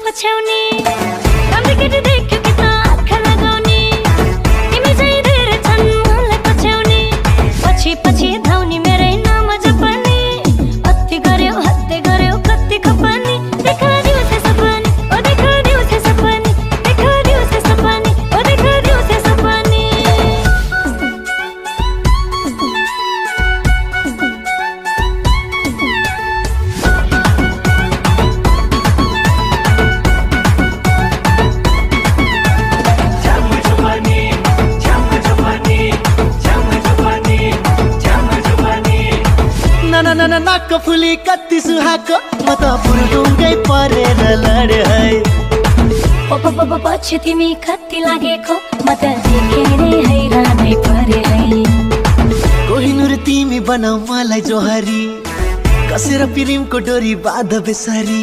पछ्याउने राम्रो केटी देख्यो कि त आँखा लगाउने तिमी चाहिँ धेरै छन् मलाई पछ्याउने पछि पछि धाउने मेरै नाम जपने अति गर्यो हत्ते गर्यो कति खपानी देखा दियो से सपनी ओ देखा दियो से सपनी देखा दियो से सपनी ओ देखा दियो से सपनी ना नाक फुली कति सुहाको म त पुरुडुङ्गै परेर लडे है पछि तिमी कति लागेको म त देखेरै हैरानै परे है कोहिनुर तिमी बनाऊ मलाई जोहरी कसेर प्रेमको डोरी बाँध बेसरी